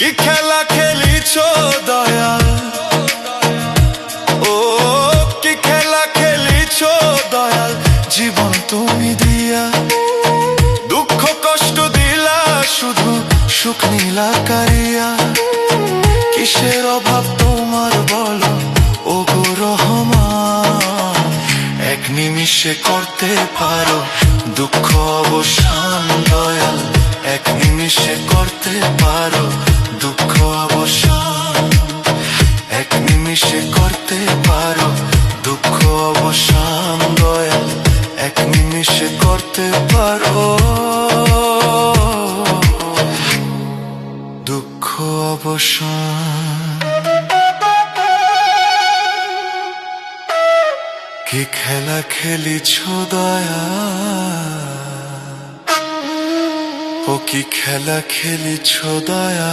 কি খেলা খেলিছ দয়াল, ও কি খেলা খেলিছ দয়াল, জীবন তুমি দিয়া দুঃখ কষ্ট দিলা, শুধু সুখ নীলা কারিয়া। কিসের অভাব তোমার বলো ও গো রহমান, এক নিমিষে করতে পারো দুঃখ অবসান দয়াল, এক নিমিষে করতে পারো দুঃখ অবসান, এক নিমিষে করতে পারো দুঃখ অবসান দয়াল, এক নিমিষে করতে পারো দুঃখ অবসান। কি খেলা খেলিছ দয়া, ও কি খেলা খেলিছ দয়া।